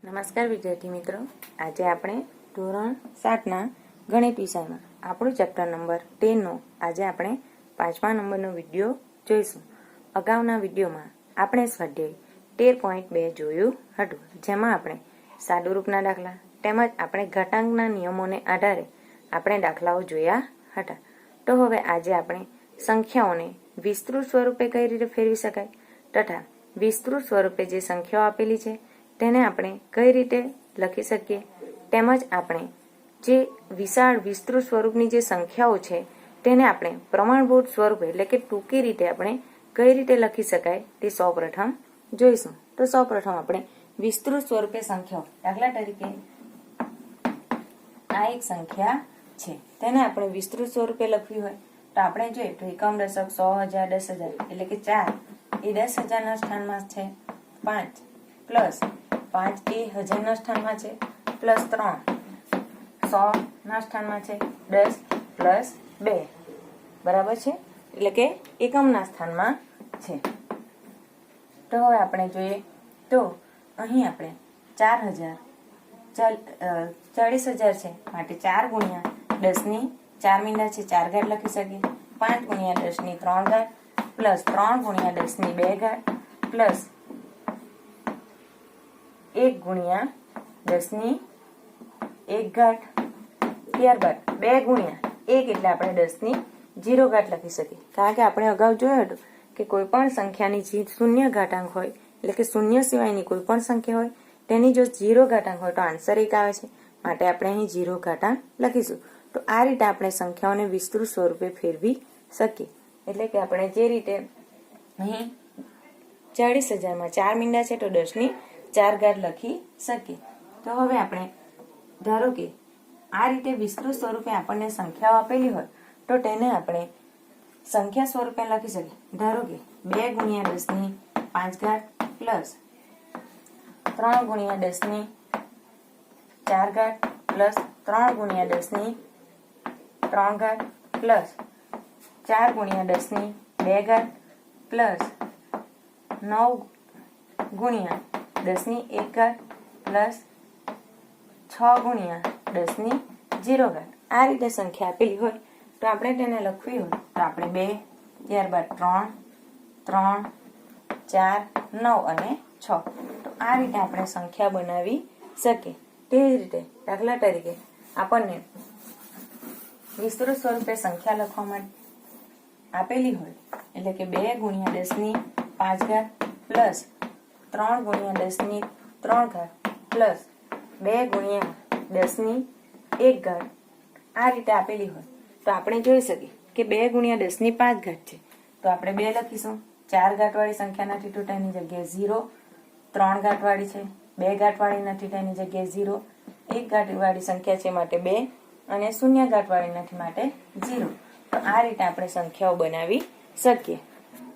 નમસ્કાર વિદ્યાર્થી મિત્રો, આજે આપણે ધોરણ 7ના ગણિત વિષયમાં આપણું ચેપ્ટર નંબર 13નો આજે આપણે 5મા નંબરનો વિડીયો જોઈશું. અગાઉના વિડીયોમાં આપણે સ્વાધ્યાય 13.2 જોયું હતું, જેમાં આપણે સાદુરૂપના દાખલા તેમજ આપણે ઘાતાંકના નિયમોને આધારે આપણે દાખલાઓ જોયા હતા. તો હવે આજે આપણે સંખ્યાઓને વિસ્તૃત સ્વરૂપે કઈ રીતે ફેરવી શકાય તથા વિસ્તૃત સ્વરૂપે જે સંખ્યાઓ આપેલી છે તેને આપણે કઈ રીતે લખી શકીએ, તેમજ આપણે જે વિશાળ વિસ્તૃત સ્વરૂપની જે સંખ્યાઓ છે તેને આપણે પ્રમાણભૂત સ્વરૂપે એટલે કે ટૂંકી રીતે આપણે કઈ રીતે લખી શકાય તે સૌપ્રથમ જોઈશું. તો સૌપ્રથમ આપણે વિસ્તૃત સ્વરૂપે સંખ્યાઓ, દાખલા તરીકે આ એક સંખ્યા છે, તેને આપણે વિસ્તૃત સ્વરૂપે લખવી હોય તો આપણે જોઈએ તો એકમ, દશક, 100, 1000, 10,000 એટલે કે 4 એ 10,000ના સ્થાનમાં છે, 5 પ્લસ 5 એ 1000ના સ્થાનમાં છે, પ્લસ 3 100ના સ્થાનમાં છે, 10 પ્લસ 2 બરાબર છે, એટલે કે એકમના સ્થાનમાં છે. તો હવે આપણે જોઈએ તો અહીં આપણે 40,000 છે માટે 4 ગુણ્યા 10ની 4 મીંડા છે 4 ઘાત લખી શકીએ, 5 ગુણ્યા 10ની 3 ઘાત પ્લસ 3 ગુણ્યા 10ની 2 ઘાત પ્લસ 1 ગુણ્યા 10ની 1 ઘાત, ત્યારબાદ 2 ગુણ્યા 1 એટલે આપણે 10ની 0 ઘાત લખી શકીએ, કારણ કે આપણે અગાઉ જોયું હતું કે કોઈ પણ સંખ્યાની જે શૂન્ય ઘાતાંક હોય એટલે કે શૂન્ય સિવાયની કોઈ પણ સંખ્યા હોય તેની જો 0 ઘાતાંક હોય તો આન્સર 1 આવે છે, માટે આપણે અહીં 0 ઘાતાંક લખીશું. તો આ રીતે આપણે સંખ્યાઓને વિસ્તૃત સ્વરૂપે ફેરવી શકીએ, એટલે કે આપણે જે રીતે અહીં 40,000માં 4 મીંડા છે તો 10ની 4 ઘાત લખી શકીએ. તો હવે આપણે ધારો કે આ રીતે વિસ્તૃત સ્વરૂપે આપણને સંખ્યાઓ આપેલી હોય તો તેને આપણે સંખ્યા સ્વરૂપે લખી શકીએ. ધારો કે 2 ગુણ્યા 10ની 5 ઘાત પ્લસ 3 ગુણ્યા 10ની 4 ઘાત પ્લસ 3 ગુણ્યા 10ની 3 ઘાત પ્લસ 4 ગુણ્યા 10ની 2 ઘાત પ્લસ 9 ગુણ્યા 10ની 1 ઘાત પ્લસ 6 ગુણ્યા 10ની 0 ઘાત. આ રીતે સંખ્યા આપેલી હોય તો આપણે તેને લખવી હોય તો આપણે 2, ત્યારબાદ 3, 3, 4, 9 અને 6. તો આ રીતે આપણે સંખ્યા બનાવી શકીએ. તે જ રીતે દાખલા તરીકે આપણને વિસ્તૃત સ્વરૂપે સંખ્યા લખવા માટે આપેલી હોય એટલે કે 2 ગુણ્યા 10ની 5 ઘાત પ્લસ 3 ગુણ્યા 10ની 3 ઘાત પ્લસ 2 ગુણ્યા 10ની 1 ઘાત આ રીતે આપેલી હોય તો આપણે જોઈ શકીએ કે 2 ગુણ્યા 10ની 5 ઘાત છે તો આપણે 2 લખીશું. 4 ઘાત વાળી સંખ્યા નથી તો તેની જગ્યાએ 0, 3 ઘાત વાળી છે 2 ઘાત વાળી નથી તેની જગ્યાએ 0, 1 ઘાત વાળી સંખ્યા છે માટે 2 અને 0 ઘાત વાળી નથી માટે 0. તો આ રીતે આપણે સંખ્યાઓ બનાવી શકીએ.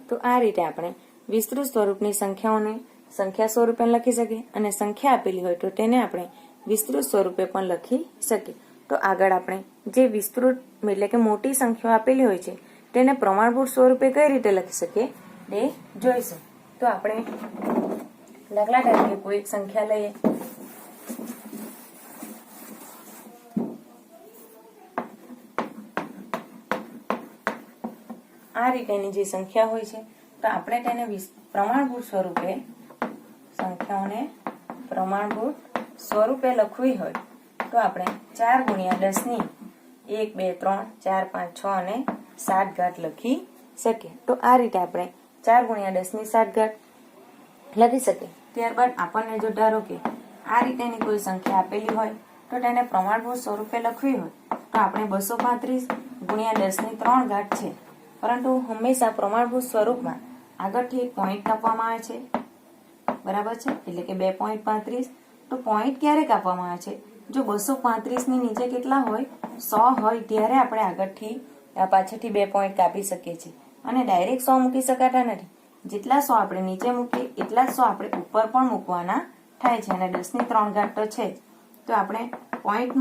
તો આ રીતે આપણે વિસ્તૃત સ્વરૂપની સંખ્યાઓને સંખ્યા સ્વરૂપે લખી શકીએ અને સંખ્યા આપેલી હોય તો તેને આપણે વિસ્તૃત સ્વરૂપે પણ લખી શકીએ. તો આગળ આપણે જે વિસ્તૃત એટલે કે મોટી સંખ્યાઓ આપેલી હોય છે તેને પ્રમાણભૂત સ્વરૂપે કઈ રીતે લખી શકીએ તે જોઈશું. તો આપણે દાખલા તરીકે કોઈ એક સંખ્યા લઈએ, આ રીતેની જે સંખ્યા હોય છે તો આપણે તેને પ્રમાણભૂત સ્વરૂપે સંખ્યાઓને પ્રમાણભૂત સ્વરૂપે લખવી હોય તો આપણે 4 ગુણ્યા 10ની 1, 2, 3, 4, 5, 6 અને 7 ઘાત લખી શકીએ. તો આ રીતે આપણે 4 ગુણ્યા 10ની 7 ઘાત લખી શકીએ. ત્યારબાદ આપણને જો ધારો કે આ રીતેની કોઈ સંખ્યા આપેલી હોય તો તેને પ્રમાણભૂત સ્વરૂપે લખવી હોય તો આપણે 235 ગુણ્યા 10ની 3 ઘાત છે, પરંતુ હંમેશા પ્રમાણભૂત સ્વરૂપમાં આગળથી એક પોઈન્ટ કાપવામાં આવે છે, બરાબર છે, એટલે કે 2.35. તો પોઈન્ટ ક્યારે કાપવામાં આવે છે? જો 235ની નીચે કેટલા હોય 100 હોય ત્યારે આપણે આગળથી પાછળથી 2 પોઈન્ટ કાપી શકીએ છીએ અને ડાયરેક્ટ 100 મૂકી શકાતા નથી. જેટલા 100 આપણે નીચે મૂકીએ એટલા જ 100 આપણે ઉપર પણ મૂકવાના થાય છે અને 10ની 3 ઘાત તો છે જ, તો આપણે પોઈન્ટ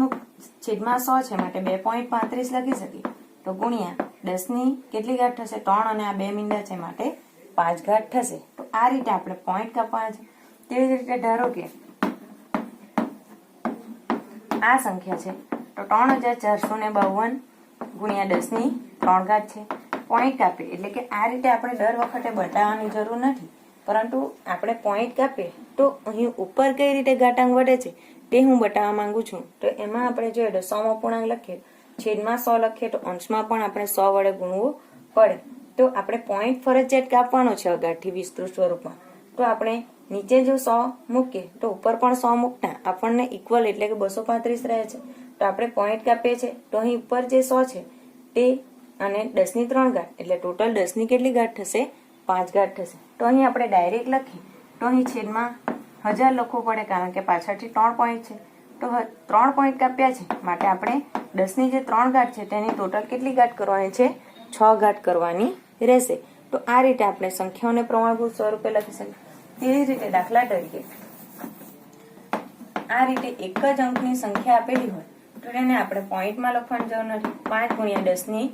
છેદમાં 100 છે માટે 2.35 લખી શકીએ. તો ગુણ્યા 10ની કેટલી ઘાત થશે 3 અને આ 2 મીંડા છે માટે 5 ઘાત થશે. તો આ રીતે આપણે પોઈન્ટ કાપવાના છે. તેવી જ રીતે ધારો કે આ સંખ્યા છે તો 3452 ગુણ્યા 10 ની 3 ઘાત છે. પોઈન્ટ કાપીએ એટલે કે આ રીતે આપણે દર વખતે બતાવવાની જરૂર નથી, પરંતુ આપણે પોઈન્ટ કાપીએ તો અહીં ઉપર કઈ રીતે ઘાતાંક વધે છે તે હું બતાવવા માંગુ છું. તો એમાં આપણે જોઈએ તો 100 માં પૂર્ણાંક લખીએ, છેદમાં 100 લખીએ તો અંશમાં પણ આપણે 100 વડે ગુણવું પડે. તો આપણે પોઈન્ટ ફરજિયાત કાપવાનો છે અગાડથી વિસ્તૃત સ્વરૂપમાં. તો આપણે નીચે જો 100 મૂકીએ તો ઉપર પણ 100 મૂકતા આપણને ઇક્વલ એટલે કે 235 રહે છે. તો આપણે પોઈન્ટ કાપીએ છીએ તો અહીં ઉપર જે 100 છે તે અને 10 ની 3 ઘાત એટલે ટોટલ 10 ની કેટલી ઘાત થશે? 5 ઘાત થશે. તો અહીં આપણે ડાયરેક્ટ લખીએ તો અહીં છેદમાં 1000 લખવું પડે કારણ કે પાછળથી 3 પોઈન્ટ છે. તો 3 પોઈન્ટ કાપ્યા છે માટે આપણે 10 ની જે 3 ઘાત છે તેની ટોટલ કેટલી ઘાત કરવાની છે? 6 ઘાત કરવાની રહેશે. તો આ રીતે આપણે સંખ્યાઓને પ્રમાણભૂત સ્વરૂપે લખી શકીએ. તેવી જ રીતે દાખલા તરીકે આ રીતે એક જ અંકની સંખ્યા આપેલી હોય તો તેને આપણે પોઈન્ટમાં લખવાની જરૂર નથી. 5 ગુણ્યા 10 ની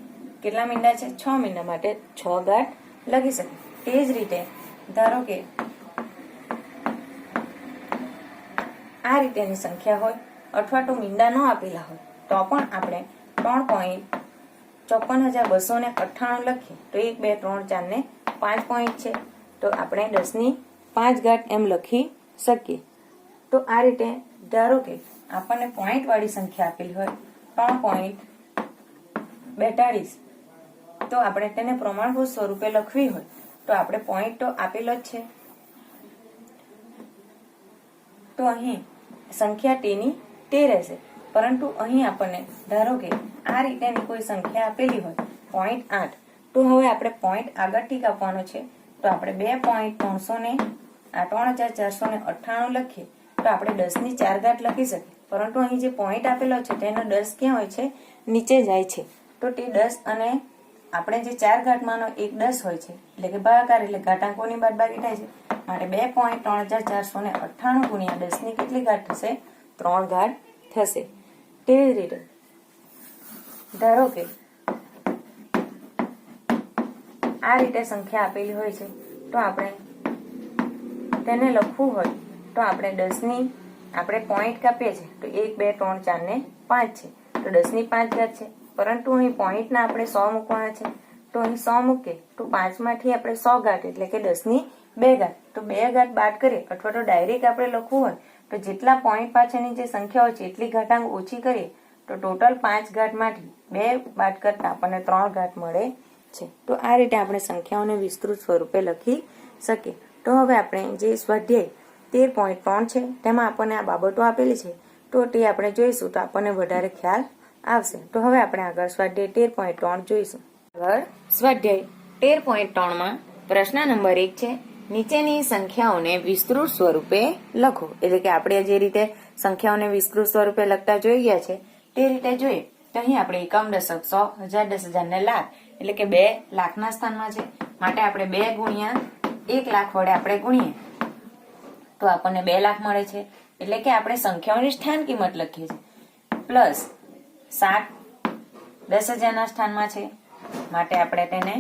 કેટલા મીંડા છે? 6 મીંડા માટે 6 ઘાત લખી શકીએ. તે જ રીતે ધારો કે આ રીતેની સંખ્યા હોય અથવા તો મીંડા ન આપેલા હોય તો પણ આપણે 3,54,298 લખીએ તો 1 2 3 4 ને 5 પોઈન્ટ છે તો આપણે 10 ની 5 ઘાત એમ લખી શકીએ. તો આ રીતે ધારો કે આપણને પોઈન્ટ વાળી સંખ્યા આપેલી હોય 3.42 તો આપણે તેને પ્રમાણભૂત સ્વરૂપે લખવી હોય તો આપણે પોઈન્ટ તો આપેલો જ છે. તો અહીં સંખ્યા તેની તે રહેશે, પરંતુ અહીં આપણને ધારો કે આ રીતેની કોઈ સંખ્યા આપેલી હોય 0.8 તો હવે આપણે પોઈન્ટ આગળથી કાપવાનો છે. તો આપણે 2.398 લખીએ તો આપણે 10 ની 4 ઘાત લખી શકીએ. પરંતુ અહીં જે પોઈન્ટ આપેલો છે તેનો 10 ક્યાં હોય છે? નીચે જાય છે. તો તે 10 અને આપણે જે 4 ઘાતમાંનો એક 10 હોય છે એટલે કે ભાગાકાર એટલે ઘાતાંકોની બાદબાકી થાય છે માટે 2.3498 ગુણ્યા 10 ની કેટલી ઘાત થશે? 3 ઘાત થશે. તેવી જ રીતે ધારો કે આ રીતે સંખ્યા આપેલી હોય છે તો આપણે તેને લખવું હોય તો આપણે 10 ની આપણે પોઈન્ટ કાપીએ છીએ તો 1 2 3 4 ને 5 છે તો 10 ની 5 ઘાત છે. પરંતુ અહીં પોઈન્ટના આપણે 100 મૂકવાના છે તો અહીં 100 મૂકીએ તો 5 માંથી આપણે 100 ઘાત એટલે કે 10 ની 2 ઘાત. તો 2 ઘાત બાદ કરીએ અથવા તો ડાયરેક્ટ આપણે લખવું હોય તો જેટલા પોઈન્ટ પાછળની જે સંખ્યાઓ છે એટલી ઘાતાંક ઓછી કરીએ તો ટોટલ 5 ઘાત માંથી 2 બાદ કરતા આપણને 3 ઘાત મળે છે. તો આ રીતે આપણે સંખ્યાઓને વિસ્તૃત સ્વરૂપે લખી શકીએ. તો હવે આપણે જે સ્વાધ્યાય 13.3 છે તેમાં આપણને આ બાબતો આપેલી છે તો તે આપણે જોઈશું તો આપણને વધારે ખ્યાલ આવશે. તો હવે આપણે આગળ સ્વાધ્યાય 13.3 જોઈશું. આગળ સ્વાધ્યાય 13.3 માં પ્રશ્ન નંબર 1 છે, નીચેની સંખ્યાઓને વિસ્તૃત સ્વરૂપે લખો. એટલે કે આપણે જે રીતે સંખ્યાઓને વિસ્તૃત સ્વરૂપે લખતા જોઈ ગયા છે તે રીતે જોઈએ તો અહીં આપણે એકમ, દશક, 100, 1000, 10,000 ને લાખ એટલે કે 2 લાખના સ્થાનમાં છે માટે આપણે 2 ગુણ્યા 1 લાખ વડે આપણે ગુણીએ તો આપણને 2 લાખ મળે છે. એટલે કે આપણે સંખ્યાઓની સ્થાન કિંમત લખીએ છીએ. પ્લસ 7 10,000 ના સ્થાનમાં છે માટે આપણે તેને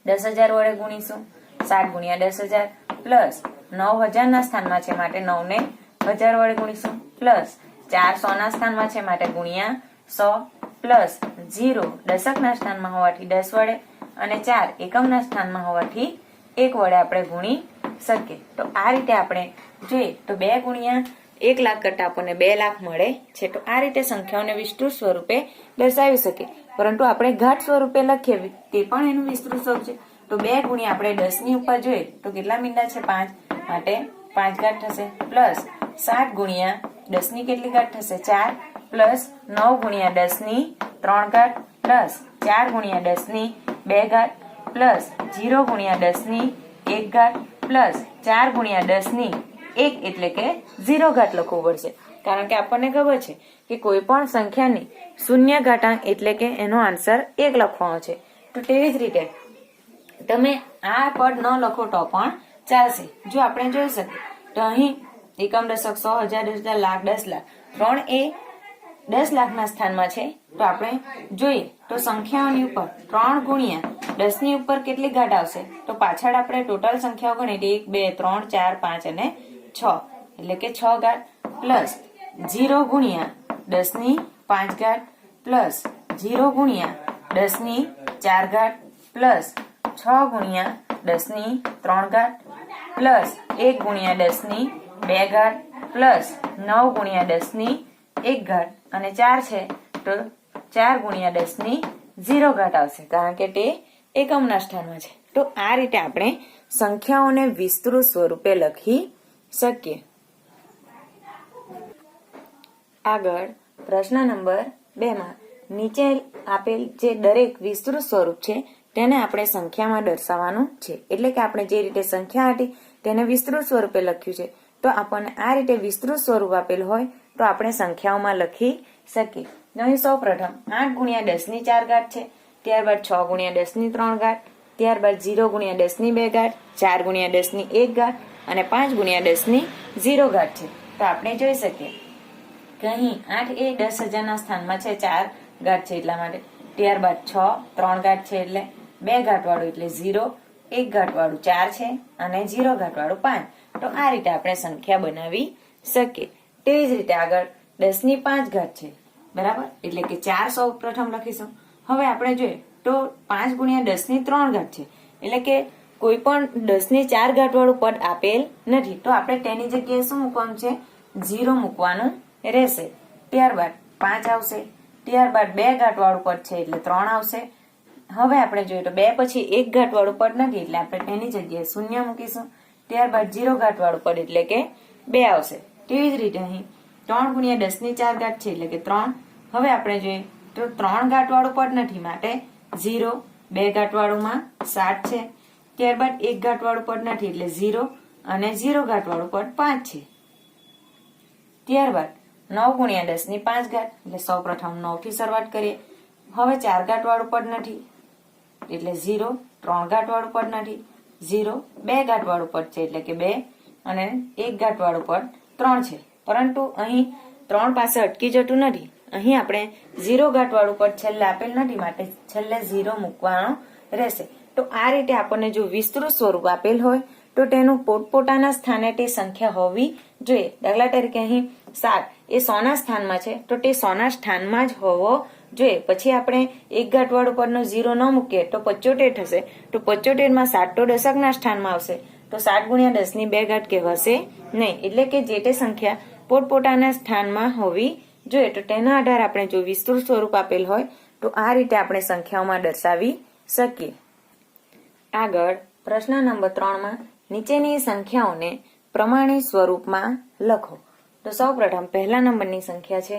10,000 વડે ગુણીશું. 7 ગુણ્યા 10,000 પ્લસ 9,000 ના સ્થાનમાં છે માટે 9 ને 1000 વડે ગુણીશું. પ્લસ 4 100 ના સ્થાનમાં છે માટે ગુણ્યા 100 પ્લસ 0 દશકના સ્થાનમાં હોવાથી 10 વડે અને 4 એકમના સ્થાનમાં હોવાથી 1 વડે આપણે ગુણી શકીએ. તો આ રીતે આપણે જોઈએ તો 2 ગુણ્યા 1 લાખ કરતા આપણને 2 લાખ મળે છે. તો આ રીતે સંખ્યાઓને વિસ્તૃત સ્વરૂપે દર્શાવી શકીએ. પરંતુ આપણે ઘાત સ્વરૂપે લખીએ તે પણ એનું વિસ્તૃત સ્વરૂપ છે. તો 2 ગુણ્યા આપણે 10 ની ઉપર જોઈએ તો કેટલા મીંડા છે? 5 માટે 5 ઘાત થશે. પ્લસ 7 ગુણ્યા 10 ની કેટલી ઘાત થશે? 4 પ્લસ 9 ગુણ્યા 10 ની 3 ઘાત પ્લસ 4 ગુણ્યા 10 ની 2 ઘાત પ્લસ 0 ગુણ્યા 10 ની 1 ઘાત પ્લસ 4 ગુણ્યા 10 ની 1 એટલે કે 0 ઘાત લખવું પડશે કારણ કે આપણને ખબર છે કે કોઈ પણ સંખ્યાની શૂન્ય ઘાતાંક એટલે કે એનો આન્સર 1 લખવાનો છે. તો તેવી જ રીતે તમે આ પદ ન લખો તો પણ ચાલશે. જો આપણે જોઈ શકીએ તો અહીં એકમ, દશક, 100, 1000, 10,000, લાખ, 10 લાખ 3 એ 10 લાખના સ્થાનમાં છે. તો આપણે જોઈએ તો સંખ્યાઓની ઉપર 3 ગુણ્યા 10 ની ઉપર કેટલી ઘાત આવશે? તો પાછળ આપણે ટોટલ સંખ્યાઓ ગણીએ 1 2 3 4 5 અને 6 એટલે કે 6 ઘાત પ્લસ 0 ગુણ્યા 10⁵ પ્લસ 0 ગુણ્યા 10⁴ પ્લસ 6 ગુણ્યા 10⁵ પ્લસ 1 ગુણ્યા 10⁵ પ્લસ 9 ગુણ્યા 10⁵ અને 4 છે તો 4 ગુણ્યા 10⁻⁴ આવશે, કારણ કે તે એકમના સ્થાનમાં છે. તો આ રીતે આપણે સંખ્યાઓને વિસ્તૃત સ્વરૂપે લખી શકીએ. આગળ પ્રશ્ન નંબર 2 માં નીચે આપેલ જે દરેક વિસ્તૃત સ્વરૂપ છે તેને આપણે સંખ્યામાં દર્શાવવાનું છે. એટલે કે આપણે જે રીતે સંખ્યા હતી તેને વિસ્તૃત સ્વરૂપે લખ્યું છે, તો આપણને આ રીતે વિસ્તૃત સ્વરૂપ આપેલ હોય તો આપણે સંખ્યાઓમાં લખી શકીએ. અહીં સૌ પ્રથમ 8 ગુણ્યા 10⁴ છે, ત્યારબાદ 6 ગુણ્યા 10⁵, ત્યારબાદ 0 ગુણ્યા 10⁵, 4 ગુણ્યા 10⁻⁴ અને 5 ગુણ્યા 10⁻⁴ છે. તો આપણે જોઈ શકીએ કે અહીં 8 એ 10,000 ના સ્થાનમાં છે, 4 ઘાત છે એટલા માટે. ત્યારબાદ 6 3 ઘાત છે એટલે 2 ઘાત વાળું એટલે 0, 1 ઘાત વાળું 4 છે અને 0 ઘાત વાળું 5. તો આ રીતે આપણે સંખ્યા બનાવી શકીએ. તેવી જ રીતે આગળ 10⁵ છે, બરાબર, એટલે કે 4 સૌ પ્રથમ લખીશું. હવે આપણે જોઈએ તો 5 ગુણ્યા 10⁵ છે, એટલે કે કોઈ પણ 10⁴ વાળું પદ આપેલ નથી, તો આપણે તેની જગ્યાએ શું મૂકવાનું છે? 0 મૂકવાનું રહેશે. ત્યારબાદ 5 આવશે, ત્યારબાદ 2 ઘાત વાળું પદ છે એટલે 3 આવશે. હવે આપણે જોઈએ તો 2 પછી 1 ઘાત વાળું પદ નથી એટલે આપણે તેની જગ્યાએ 0 મૂકીશું. ત્યારબાદ 0 ઘાત વાળું પદ એટલે કે 2 આવશે. તેવી જ રીતે અહીં 3 ગુણ્યા 10⁴ છે એટલે કે 3. હવે આપણે જોઈએ તો 3 ઘાત વાળું પદ નથી માટે 0, 2 ઘાત વાળુંમાં 7 છે, ત્યારબાદ 1 ઘાત વાળું પદ નથી એટલે 0 અને 0 ઘાત વાળું પદ 5 છે. ત્યારબાદ 9 ગુણ્યા 10⁵ એટલે સૌ પ્રથમ 9 થી શરૂઆત કરીએ. હવે 4 ઘાત વાળું પદ નથી એટલે 0, 3 ઘાત વાળું પદ નથી 0, 2 ઘાત વાળું પદ છે એટલે કે 2 અને 1 ઘાત વાળું પદ 3 છે. પરંતુ અહીં 3 પાસે અટકી જતું નથી, અહીં આપણે 0 ઘાત વાળું પદ છેલ્લે આપેલ નથી માટે છેલ્લે 0 મૂકવાનો રહેશે. તો આ રીતે આપણને જો વિસ્તૃત સ્વરૂપ આપેલ હોય તો તેનું પોતપોતાના સ્થાને તે સંખ્યા હોવી જોઈએ. દાખલા તરીકે અહીં 7 એ 100 ના સ્થાનમાં છે તો તે 100 ના સ્થાનમાં જ હોવો જોઈએ. પછી આપણે 1 ઘાત વાળું પદનો 0 ન મૂકીએ તો 75 થશે, તો 75 માં 7 તો દશકના સ્થાનમાં આવશે, તો 7 ગુણ્યા 10⁵ કહેવાશે નહીં. એટલે કે જે તે સંખ્યા પોતપોતાના સ્થાનમાં હોવી જોઈએ. તો તેના આધારે આપણે જો વિસ્તૃત સ્વરૂપ આપેલ હોય તો આ રીતે આપણે સંખ્યાઓમાં દર્શાવી શકીએ. આગળ પ્રશ્ન નંબર 3 માં નીચેની સંખ્યાઓને પ્રમાણિત સ્વરૂપમાં લખો. તો સૌ પ્રથમ પહેલા નંબરની સંખ્યા છે,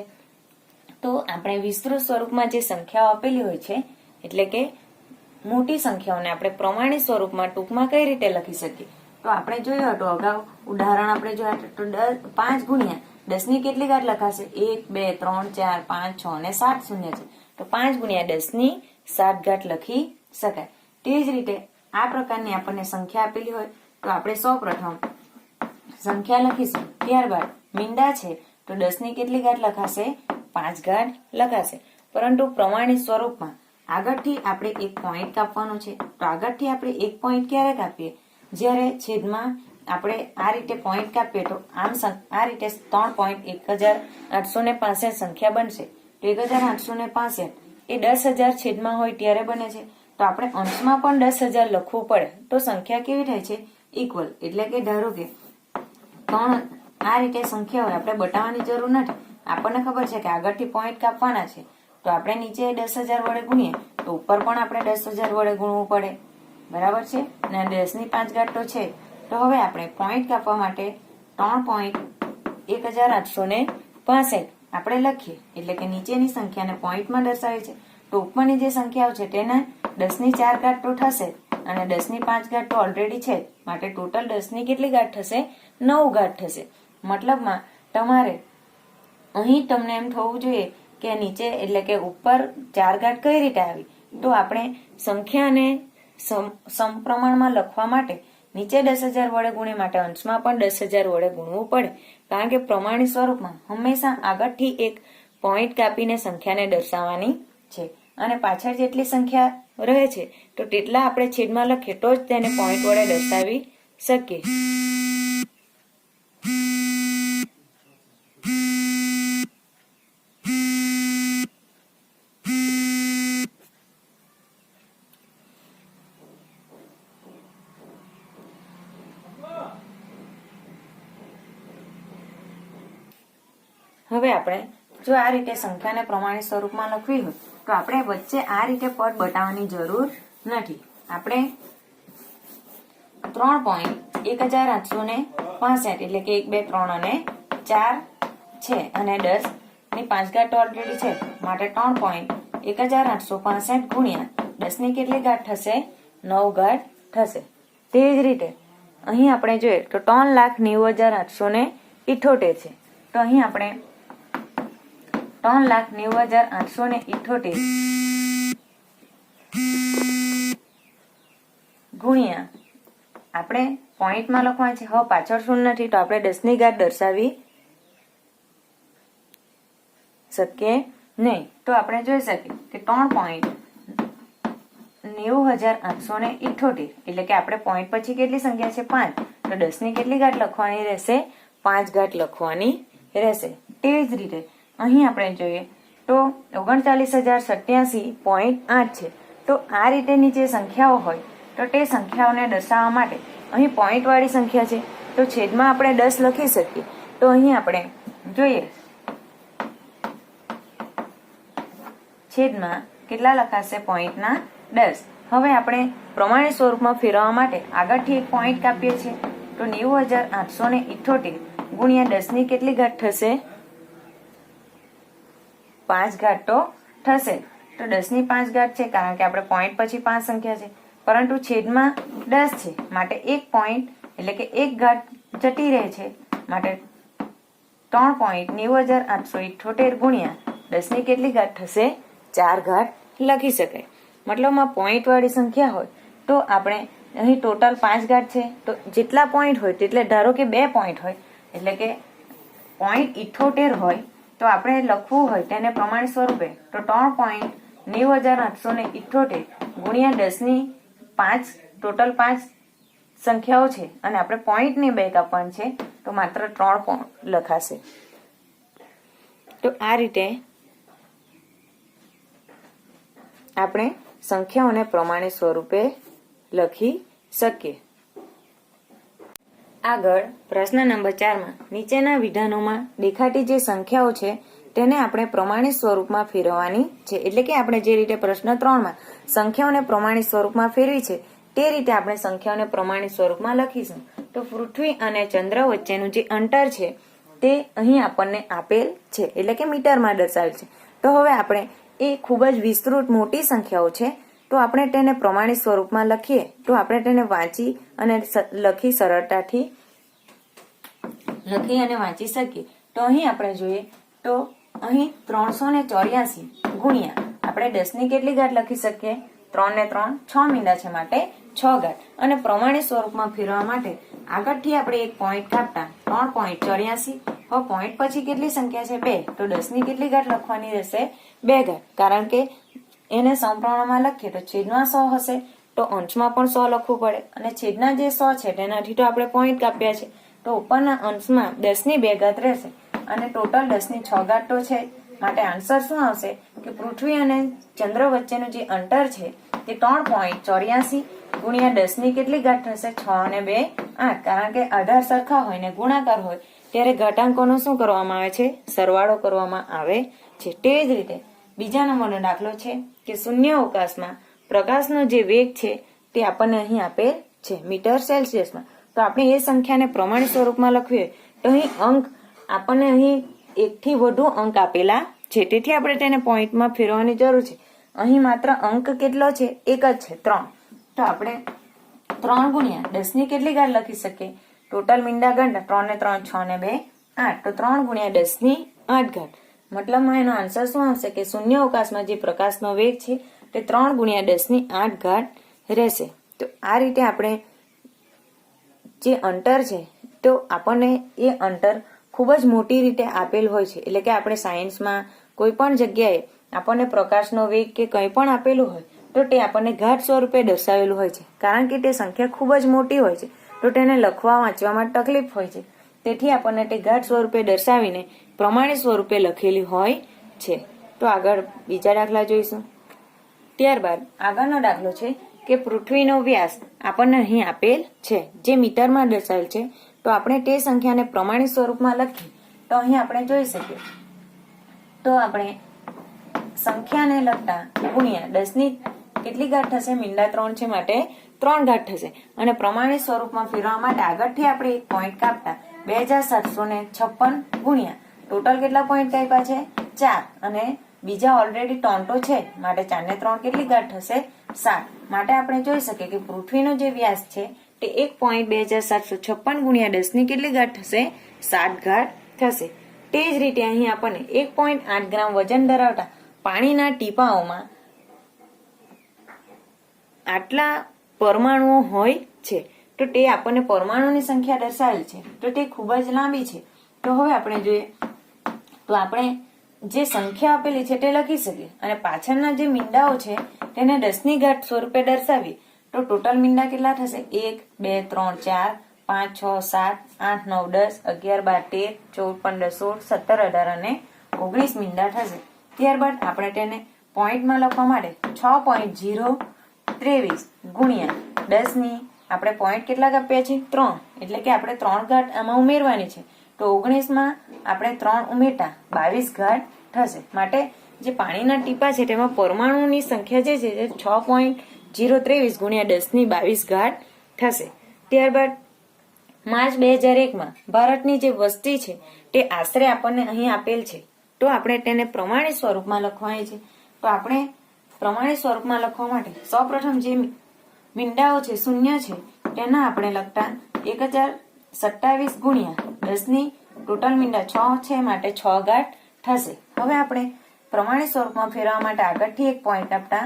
તો આપણે વિસ્તૃત સ્વરૂપમાં જે સંખ્યાઓ આપેલી હોય છે એટલે કે મોટી સંખ્યાઓને આપણે પ્રમાણિત સ્વરૂપમાં ટૂંકમાં કઈ રીતે લખી શકીએ? તો આપણે જોયું હતું અગાઉ ઉદાહરણ આપણે જોયા તો 5 ગુણ્યા 10 ની કેટલી ઘાત લખાશે? 1, 2, 3, 4, 5, 6 અને 7 શૂન્ય છે, તો 5 ગુણ્યા 10⁵ લખી શકાય. તે જ રીતે આ પ્રકારની આપણને સંખ્યા આપેલી હોય તો આપણે સૌ પ્રથમ સંખ્યા લખીશું. ત્યારબાદ મીંડા છે તો 10 ની કેટલી ઘાત લખાશે? 5 ઘાત લખાશે. પરંતુ પ્રમાણિત સ્વરૂપમાં આગળથી આપણે એક પોઈન્ટ કાપવાનો છે, તો આગળથી આપણે એક પોઈન્ટ ક્યારે કાપીએ? જ્યારે છેદમાં આપણે આ રીતે પોઈન્ટ કાપીએ તો આમ આ રીતે 3.1865 સંખ્યા બનશે. તો 1865 એ 10,000 છેદમાં હોય ત્યારે બને છે, તો આપણે અંશમાં પણ 10,000 લખવું પડે તો સંખ્યા કેવી થાય છે? ઇક્વલ. એટલે કે ધારો કે 3 આ રીતે સંખ્યા હોય, આપણે બતાવવાની જરૂર નથી, આપણને ખબર છે કે આગળથી પોઈન્ટ કાપવાના છે, તો આપણે નીચે 10,000 વડે ગુણીએ તો ઉપર પણ આપણે 10,000 વડે ગુણવું પડે, બરાબર છે ને? 10⁵ તો છે, તો હવે આપણે પોઈન્ટ કાપવા માટે 3.1865 આપણે લખીએ. એટલે કે નીચેની સંખ્યાને પોઈન્ટમાં દર્શાવે છે, તો ઉપરની જે સંખ્યાઓ છે તેને 10⁴ તો થશે અને 10⁵ તો ઓલરેડી છે, માટે ટોટલ 10 ની કેટલી ઘાત થશે? 9 ઘાત થશે. મતલબમાં તમારે અહીં તમને એમ થવું જોઈએ કે નીચે એટલે કે ઉપર 4 ઘાત કઈ રીતે આવી? તો આપણે સંખ્યાને સમપ્રમાણમાં લખવા માટે નીચે 10,000 વડે ગુણી માટે અંશમાં પણ 10,000 વડે ગુણવું પડે, કારણ કે પ્રમાણિત સ્વરૂપમાં હંમેશા આગળથી એક પોઈન્ટ કાપીને સંખ્યાને દર્શાવવાની છે અને પાછળ જેટલી સંખ્યા રહે છે તો તેટલા આપણે છેદમાં લખીએ તો જ તેને પોઈન્ટ વડે દર્શાવી શકીએ. હવે આપણે જો આ રીતે સંખ્યાને પ્રમાણિત સ્વરૂપમાં લખવી હોય તો આપણે વચ્ચે આ રીતે પદ બતાવવાની જરૂર નથી. આપણે 3.1865 એટલે કે 1 2 3 અને 4 છે અને 10 ની 5 ઘાત ઓલરેડી છે માટે 3.1865 ગુણ્યા 10 ની કેટલી ઘાત થશે? 9 ઘાત થશે. તેવી જ રીતે અહીં આપણે જોઈએ તો 3,90,878 છે. તો અહીં આપણે 3,90,878 ગુણ્યા આપણે પોઈન્ટમાં લખવાનું છે. હવે પાછળ શૂન્ય નથી તો આપણે 10 ની ઘાત દર્શાવી શકીએ નહીં. તો આપણે જોઈ શકીએ કે 3.90,878 એટલે કે આપણે પોઈન્ટ પછી કેટલી સંખ્યા છે? 5. તો 10 ની કેટલી ઘાત લખવાની રહેશે? 5 ઘાત લખવાની રહેશે. તેવી જ રીતે અહીં આપણે જોઈએ તો 39,087.8 છે. તો આ રીતેની જે સંખ્યાઓ હોય તો તે સંખ્યાઓને દર્શાવવા માટે અહીં પોઈન્ટ વાળી સંખ્યા છે તો છેદમાં આપણે 10 લખી શકીએ. તો અહીં આપણે જોઈએ છેદમાં કેટલા લખાશે? પોઈન્ટના 10. હવે આપણે પ્રમાણિત સ્વરૂપમાં ફેરવવા માટે આગળથી એક પોઈન્ટ કાપીએ છીએ તો 90,878 ગુણ્યા 10 ની કેટલી ઘાત થશે? 5 ઘાત તો થશે. તો 10 ની 5 ઘાત છે કારણ કે આપણે પોઈન્ટ પછી 5 સંખ્યા છે પરંતુ છેદમાં 10 છે માટે એક પોઈન્ટ એટલે કે એક ઘાત જતી રહે છે માટે 3.90,878 ગુણ્યા 10 ની કેટલી ઘાત થશે? 4 ઘાત લખી શકાય. મતલબમાં પોઈન્ટ વાળી સંખ્યા હોય તો આપણે અહીં ટોટલ 5 ઘાત છે તો જેટલા પોઈન્ટ હોય તેટલે ધારો કે 2 પોઈન્ટ હોય એટલે કે 0.78 હોય તો આપણે લખવું હોય તેને પ્રમાણિત સ્વરૂપે તો 3.90,878 ગુણ્યા 10 ની 5 ટોટલ 5 સંખ્યાઓ છે અને આપણે પોઈન્ટ ની 2 કાપવાનું છે તો માત્ર 3 લખાશે. તો આ રીતે આપણે સંખ્યાઓને પ્રમાણિત સ્વરૂપે લખી શકીએ. આગળ પ્રશ્ન નંબર 4 માં નીચેના વિધાનોમાં દેખાતી જે સંખ્યાઓ છે તેને આપણે પ્રમાણિત સ્વરૂપમાં ફેરવવાની છે. એટલે કે આપણે જે રીતે પ્રશ્ન 3 માં સંખ્યાઓને પ્રમાણિત સ્વરૂપમાં ફેરવી છે તે રીતે આપણે સંખ્યાઓને પ્રમાણિત સ્વરૂપમાં લખીશું. તો પૃથ્વી અને ચંદ્ર વચ્ચેનું જે અંતર છે તે અહીં આપણને આપેલ છે એટલે કે મીટરમાં દર્શાવેલ છે. તો હવે આપણે એ ખૂબ જ વિસ્તૃત મોટી સંખ્યાઓ છે તો આપણે તેને પ્રમાણિત સ્વરૂપમાં લખીએ તો આપણે તેને વાંચી અને સરળતાથી લખી અને વાંચી શકીએ. તો અહીં આપણે જોઈએ તો અહીં 384 ગુણ્યા આપણે 10 ની કેટલી ઘાત લખી શકીએ? 3 ને 3 6 મીંડા છે માટે 6 ઘાત. અને પ્રમાણિત સ્વરૂપમાં ફેરવવા માટે આગળથી આપણે એક પોઈન્ટ કાપતા 3.84. હવે પોઈન્ટ પછી કેટલી સંખ્યા છે? 2. તો 10 ની કેટલી ઘાત લખવાની રહેશે? 2 ઘાત. કારણ કે એને સમપ્રમાણમાં લખીએ તો છેદમાં 100 હશે તો અંશમાં પણ 100 લખવું પડે અને છેદના જે 100 છે તેનાથી તો આપણે પોઈન્ટ કાપ્યા છે તો ઉપરના અંશમાં 10 ની 2 ઘાત રહેશે અને ટોટલ 10 ની 6 ઘાત તો છે માટે આન્સર શું આવશે કે પૃથ્વી અને ચંદ્ર વચ્ચેનું જે અંતર છે તે 3.84 ગુણ્યા 10 ની કેટલી ઘાત થશે? 6 અને 2 8. કારણ કે આધાર સરખા હોય ને ગુણાકાર હોય ત્યારે ઘાતાંકોનો શું કરવામાં આવે છે? સરવાળો કરવામાં આવે છે. તે જ રીતે બીજા નંબરનો દાખલો છે કે શૂન્ય અવકાશમાં પ્રકાશનો જે વેગ છે તે આપણને અહીં આપેલ છે મીટર સેલ્સિયસમાં. તો આપણે એ સંખ્યાને પ્રમાણિત સ્વરૂપમાં લખવી હોય તો અહીં અંક આપણને અહીં 1 થી વધુ અંક આપેલા છે તેથી આપણે તેને પોઈન્ટમાં ફેરવવાની જરૂર છે. અહીં માત્ર અંક કેટલો છે? 1 જ છે 3. તો આપણે 3 ગુણ્યા 10 ની કેટલી ઘાત લખી શકીએ? ટોટલ મીંડા ગણતા 3 ને 3 6 ને 2 8. તો 3 ગુણ્યા 10 ની 8 ઘાત. મતલબમાં એનો આન્સર શું આવશે કે શૂન્ય અવકાશમાં જે પ્રકાશનો વેગ છે તે 3 ગુણ્યા 10 ની 8 ઘાત રહેશે. તો આ રીતે આપણે જે અંતર છે તો આપણને એ અંતર ખૂબ જ મોટી રીતે આપેલ હોય છે. એટલે કે આપણે સાયન્સમાં કોઈ પણ જગ્યાએ આપણને પ્રકાશનો વેગ કે કંઈ પણ આપેલું હોય તો તે આપણને ઘાત સ્વરૂપે દર્શાવેલું હોય છે કારણ કે તે સંખ્યા ખૂબ જ મોટી હોય છે તો તેને લખવા વાંચવામાં તકલીફ હોય છે તેથી આપણને તે ઘાત સ્વરૂપે દર્શાવીને પ્રમાણિત સ્વરૂપે લખેલી હોય છે. તો આગળ બીજા દાખલા જોઈશું. ત્યારબાદ આગળનો દાખલો છે કે પૃથ્વીનો વ્યાસ આપણને અહીં આપેલ છે જે મીટરમાં દર્શાવેલ છે તો આપણે તે સંખ્યાને પ્રમાણિત સ્વરૂપમાં લખીએ તો અહીં આપણે જોઈ શકીએ તો આપણે સંખ્યાને લગતા ગુણ્યા 10 ની કેટલી ઘાત થશે? મીંડા 3 છે માટે 3 ઘાત થશે. અને પ્રમાણિત સ્વરૂપમાં ફેરવવા માટે આગળથી આપણે એક પોઈન્ટ કાપતા 2756 ગુણ્યા ટોટલ કેટલા પોઈન્ટ આપ્યા છે? 4 અને બીજા ઓલરેડી 3 તો છે માટે 4 ને 3 કેટલી ઘાત થશે? 7. માટે આપણે જોઈ શકીએ કે પૃથ્વીનો જે વ્યાસ છે તે 1.2756 ગુણ્યા 10 ની કેટલી ઘાત થશે? 7 ઘાત થશે. તે જ રીતે અહીં આપણને 1.8 ગ્રામ વજન ધરાવતા પાણીના ટીપાઓમાં આટલા પરમાણુઓ હોય છે તો તે આપણને પરમાણુની સંખ્યા દર્શાવેલ છે તો તે ખૂબ જ લાંબી છે. તો હવે આપણે જોઈએ તો આપણે જે સંખ્યા આપેલી છે તે લખી શકીએ અને પાછળના જે મીંડાઓ છે તેને 10 ની ઘાત સ્વરૂપે દર્શાવીએ તો ટોટલ મીંડા કેટલા થશે? 1 2 3 4 5 6 7 8 9 10 11 12 13 14 15 16 17 18 અને 19 મીંડા થશે. ત્યારબાદ આપણે તેને પોઈન્ટમાં લખવા માટે 6.023 ગુણ્યા 10 ની આપણે પોઈન્ટ કેટલા કાપ્યા છે? 3. એટલે કે આપણે 3 ઘાત આમાં ઉમેરવાની છે તો 19 માં આપણે 3 ઉમેરતા 22 ઘાત થશે. માટે જે પાણીના ટીપા છે તેમાં પરમાણુની સંખ્યા જે છે તે 6.023 ગુણ્યા 10 ની 22 ઘાત થશે. ત્યારબાદ માર્ચ 2001 માં ભારતની જે વસ્તી છે તે આશરે આપણને અહીં આપેલ છે તો આપણે તેને પ્રમાણિત સ્વરૂપમાં લખવાની છે. તો આપણે પ્રમાણિત સ્વરૂપમાં લખવા માટે સૌપ્રથમ જે મીંડાઓ છે શૂન્ય છે તેના આપણે લખતા 1027 ગુણ્યા 10 ની ટોટલ મીંડા 6 છે માટે 6 ઘાત થશે. હવે આપણે પ્રમાણિત સ્વરૂપમાં ફેરવવા માટે આગળથી એક પોઈન્ટ આપતા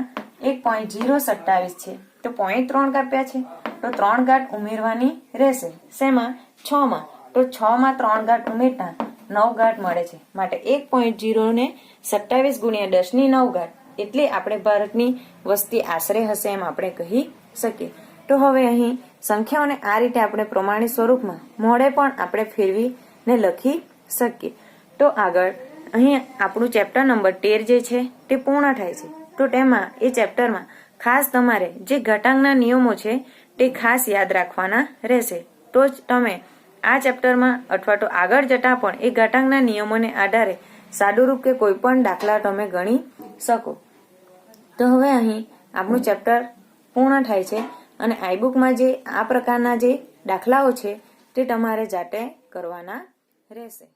1.027 છે તો પોઈન્ટ 3 કાપ્યા છે તો 3 ઘાત ઉમેરવાની રહેશે. શેમાં? 6 માં. તો 6 માં 3 ઘાત ઉમેરતા 9 ઘાત મળે છે માટે 1.027 ગુણ્યા 10 ની 9 ઘાત એટલે આપણે ભારતની વસ્તી આશરે હશે એમ આપણે કહી શકીએ. તો હવે અહીં સંખ્યાઓને આ રીતે આપણે પ્રમાણિત સ્વરૂપમાં મોડે પણ આપણે ફેરવીને લખી શકીએ. તો આગળ અહીં આપણું ચેપ્ટર નંબર 13 જે છે તે પૂર્ણ થાય છે. તો તેમાં એ ચેપ્ટરમાં ખાસ તમારે જે ઘાતાંકના નિયમો છે તે ખાસ યાદ રાખવાના રહેશે તો જ તમે આ ચેપ્ટરમાં અથવા તો આગળ જતા પણ એ ઘાતાંકના નિયમોને આધારે સાદુરૂપ કે કોઈ પણ દાખલા તમે ગણી શકો. તો હવે અહીં આપણું ચેપ્ટર પૂર્ણ થાય છે અને આઈબુકમાં જે આ પ્રકારના જે દાખલાઓ છે તે તમારે જાતે કરવાના રહેશે.